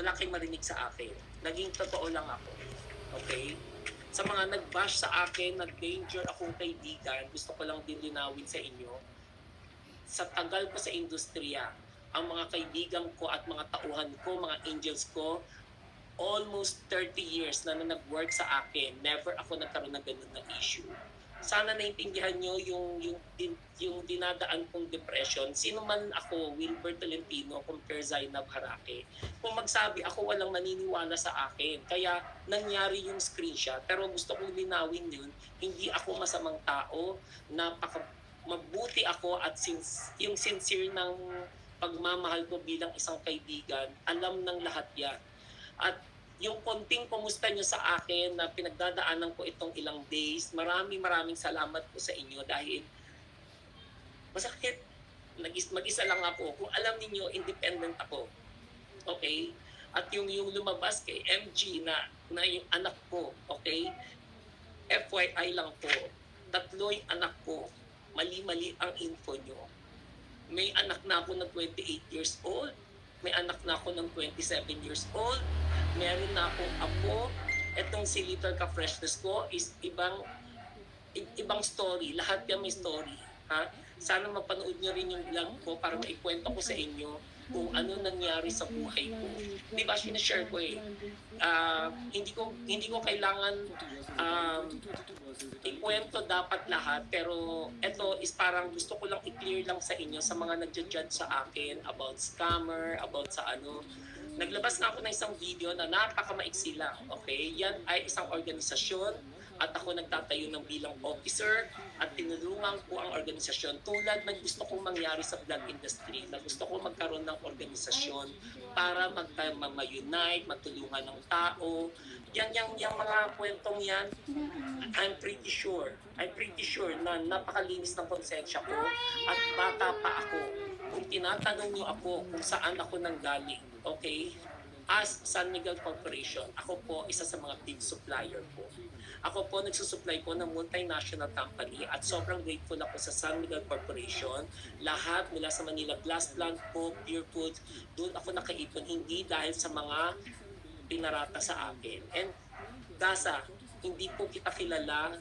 wala kayong marinig sa akin. Naging totoo lang ako. Okay? Sa mga nag-bash sa akin, nag-danger akong kaibigan, gusto ko lang din linawin sa inyo, sa tagal ko sa industriya, ang mga kaibigan ko at mga tauhan ko, mga angels ko, almost 30 years na nag-work sa akin, never ako nagkaroon ng ganun na issue. Sana naintindihan nyo yung dinadaan kong depression. Sino man ako, Wilbert Tolentino, compare Zainab Harake. Kung magsabi ako, walang naniniwala sa akin. Kaya nangyari yung screenshot. Pero gusto kong linawin yun, hindi ako masamang tao, mabuti ako at yung sincere ng pagmamahal ko bilang isang kaibigan, alam ng lahat yan. At yung konting kumusta nyo sa akin na pinagdadaanan ko itong ilang days, maraming salamat po sa inyo dahil masakit. Mag-isa lang ako. Kung alam niyo independent ako. Okay? At yung lumabas kay MG na yung anak ko, okay? FYI lang po, 3 yung anak ko, mali-mali ang info nyo. May anak na ako ng 28 years old, may anak na ako ng 27 years old, meron na akong apo. Etong si Little Ka-Freshness ko is ibang story. Lahat yan may story. Ha? Sana mapanood nyo rin yung vlog ko para maikwento ko sa inyo kung ano nangyari sa buhay ko. Di ba, sinashare ko eh. Hindi ko kailangan ikwento dapat lahat, pero ito is parang gusto ko lang i-clear lang sa inyo sa mga nagja-judge sa akin about scammer, about sa ano. Naglabas na ako ng isang video na napakamaiksi lang, okay? Yan ay isang organisasyon at ako nagtatayo ng bilang officer at tinulungan ko ang organisasyon tulad ng gusto kong mangyari sa vlog industry, na gusto ko magkaroon ng organisasyon para mag-unite, magtulungan ng tao. Yung mga kwentong yan, I'm pretty sure na napakalinis ng konsensya ko at bata pa ako. Kung tinatanong niyo ako kung saan ako nanggaling, okay? As San Miguel Corporation, ako po isa sa mga big supplier po. Ako po nagsusupply po ng multinational company at sobrang grateful ako sa San Miguel Corporation. Lahat mula sa Manila Glass Plant po, Pure Foods, doon ako nakaipon, hindi dahil sa mga pinarata sa akin. And Dasa, hindi po kita kilala.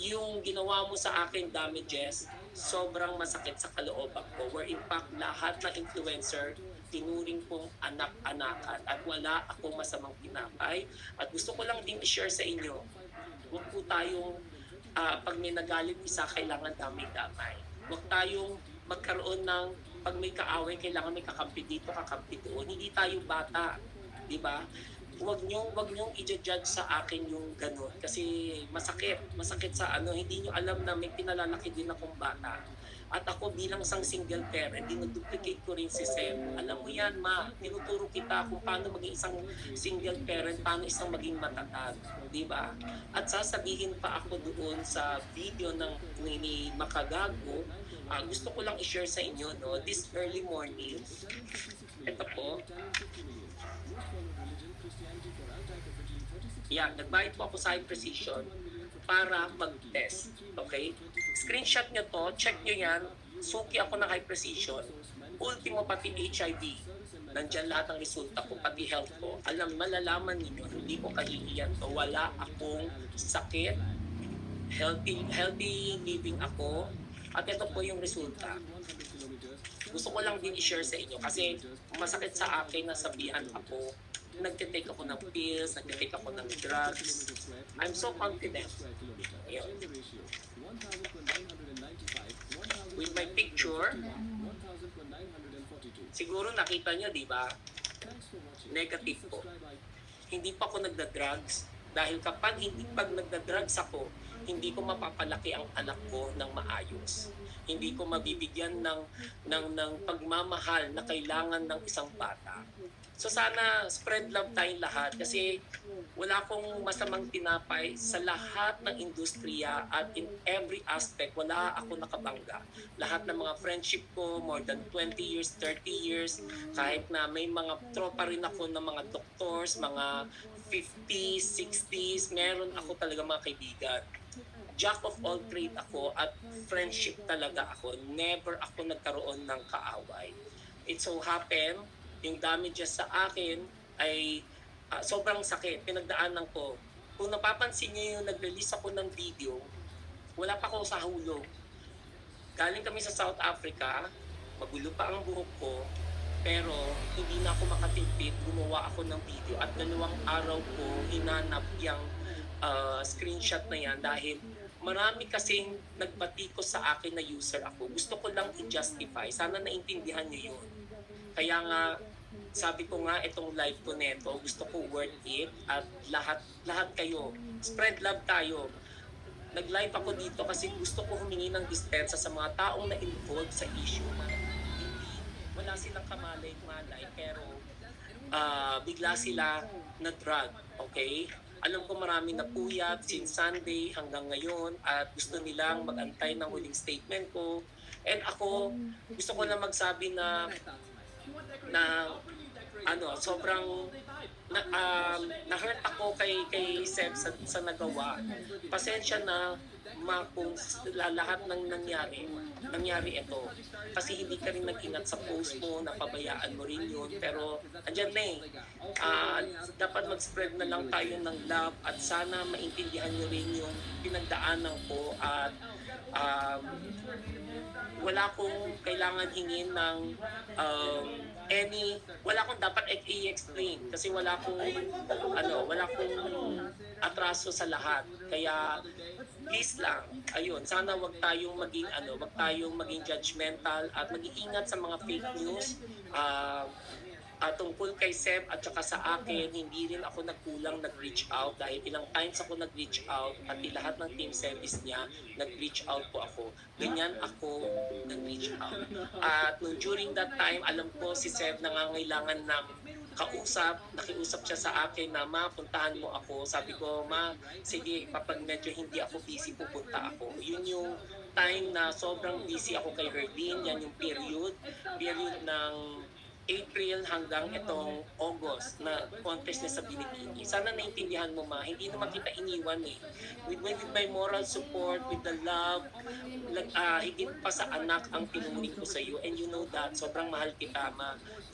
Yung ginawa mo sa akin damages, sobrang masakit sa kalooban ko. Where in fact, lahat ng influencer, tinuring kong anak-anakan at wala akong masamang pinapay. At gusto ko lang din i-share sa inyo, huwag po tayong, pag may nagalit isa, kailangan damay-damay. Huwag tayong magkaroon ng, pag may kaaway, kailangan may kakampi dito, kakampi doon. Hindi tayo bata, di ba? Huwag niyong i-judge sa akin yung ganun kasi masakit sa ano, hindi niyo alam na may pinalalaki din akong bata. At ako bilang isang single parent, dinuduplicate ko rin si Seb. Alam mo yan, ma, tinuturo kita kung paano maging isang single parent, paano isang maging matatag, di ba? At sasabihin pa ako doon sa video ng ni Makagago, gusto ko lang i-share sa inyo, no, this early morning, ito po, yan, nagbayad po ako sa High Precision para mag-test. Okay? Screenshot nyo to, check nyo yan. Suki ako ng High Precision. Ultimo pati HIV. Nandyan lahat ng resulta ko, pati health ko. Malalaman ninyo, hindi ko kahihiyan to. Wala akong sakit. Healthy living ako. At ito po yung resulta. Gusto ko lang din i-share sa inyo kasi masakit sa akin na sabihan ako, nagtitake ako ng pills, nagtitake ako ng drugs. I'm so confident. Ayun. With my picture, siguro nakita nyo, di ba? Negative po. Hindi pa ako nagda-drugs dahil pag nagda-drugs ako, hindi ko mapapalaki ang anak ko ng maayos. Hindi ko mabibigyan ng pagmamahal na kailangan ng isang bata. So sana spread love tayong lahat kasi wala akong masamang tinapay sa lahat ng industriya at in every aspect, wala ako nakabangga. Lahat ng mga friendship ko, more than 20 years, 30 years, kahit na may mga tropa rin ako ng mga doctors, mga 50s, 60s, meron ako talaga mga kaibigan. Jack of all trade ako at friendship talaga ako. Never ako nagkaroon ng kaaway. It so happened, yung damages sa akin ay sobrang sakit. Pinagdaanan ko. Kung napapansin niyo yung nag-release ako ng video, wala pa ako sa hulog. Galing kami sa South Africa, magulo pa ang buhok ko, pero hindi na ako makatipid, gumawa ako ng video at 2 araw ko hinanap yung screenshot na yan dahil marami kasing nagpatikos sa akin na user ako. Gusto ko lang i-justify. Sana naintindihan niyo yun. Kaya nga, sabi ko nga itong live ko neto, gusto ko worth it at lahat kayo, spread love tayo. Nag-live ako dito kasi gusto ko humingi ng dispensa sa mga taong na-involved sa issue. Wala silang kamalay-malay pero bigla sila na-drug, okay? Alam ko marami na puyat since Sunday hanggang ngayon at gusto nilang mag-antay ng huling statement ko. And ako, gusto ko na magsabi na sobrang na-hurt ako kay Seb sa nagawa. Pasensya na kung lahat ng nangyari ito. Kasi hindi ka rin nag-ingat sa post mo, napabayaan mo rin yun. Pero andyan na eh. Dapat mag-spread na lang tayo ng love at sana maintindihan nyo rin yung pinagdaanan ko at wala akong kailangan hingin ng wala akong dapat i-explain kasi wala akong atraso sa lahat. Kaya please lang, ayun, sana wag tayong maging judgmental at mag-iingat sa mga fake news. Tungkol kay Seb at saka sa akin, hindi rin ako nagkulang nag-reach out dahil ilang times ako nag-reach out at lahat ng team service niya nag-reach out po ako. Ganyan ako nag-reach out. At during that time, alam ko si Seb nangangailangan ng nakiusap siya sa akin na puntahan mo ako. Sabi ko, sige, kapag medyo hindi ako busy, pupunta ako. Yun yung time na sobrang busy ako kay Herlene. Yan yung period ng April hanggang itong August na contest niya sa Binibini. Sana naintindihan mo hindi naman kita iniwan eh. With my moral support, with the love, higit pa sa anak ang tinuring ko sa iyo and you know that, sobrang mahal kita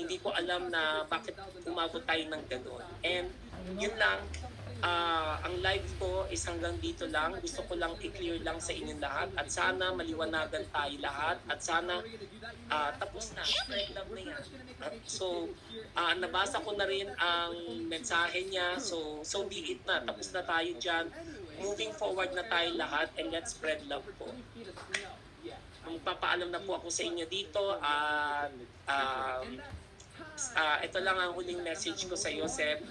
Hindi ko alam na bakit umabot tayo ng gano'n. And yun lang, ang live ko is hanggang dito lang. Gusto ko lang i-clear lang sa inyong lahat at sana maliwanagan tayo lahat at sana tapos na. Spread love na yan. So, nabasa ko na rin ang mensahe niya. So be it na. Tapos na tayo dyan. Moving forward na tayo lahat and let's spread love po. Magpapaalam na po ako sa inyo dito at ito lang ang huling message ko sa iyo, Seb.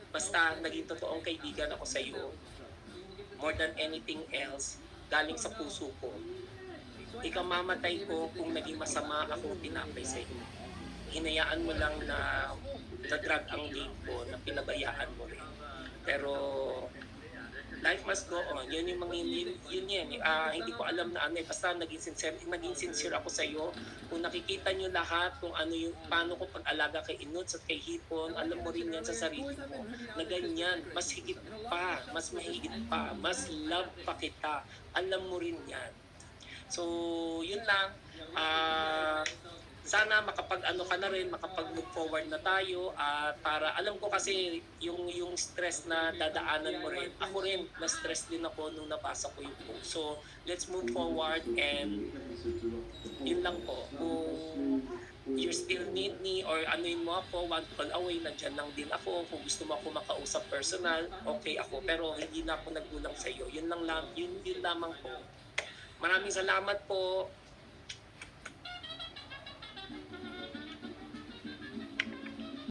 Basta naging totoong kaibigan ako sa iyo. More than anything else, galing sa puso ko. Ikamamatay ko kung naging masama akong tinapay sa iyo. Hinayaan mo lang na na-drag ang lead ko, na pinabayaan mo rin. Pero life must go on. Yun yung yun yan. Hindi ko alam na basta naging sincere ako sa iyo. Kung nakikita niyo lahat kung paano ko pag-alaga kay Inuts at kay Hipon, alam mo rin yan sa sarili mo. Na ganyan, mas higit pa, mas mahigit pa, mas love pa kita. Alam mo rin yan. So, yun lang. Sana makapag-move forward na tayo para alam ko kasi yung stress na dadaanan mo rin. Ako rin, na-stress din ako nung nabasa ko yung post. So, let's move forward and yun lang po. Kung you still need me or anuin mo ako, one call away, nandyan lang din ako. Kung gusto mo ako makausap personal, okay ako. Pero hindi na ako nagkulang sa iyo. Yun lamang po. Maraming salamat po.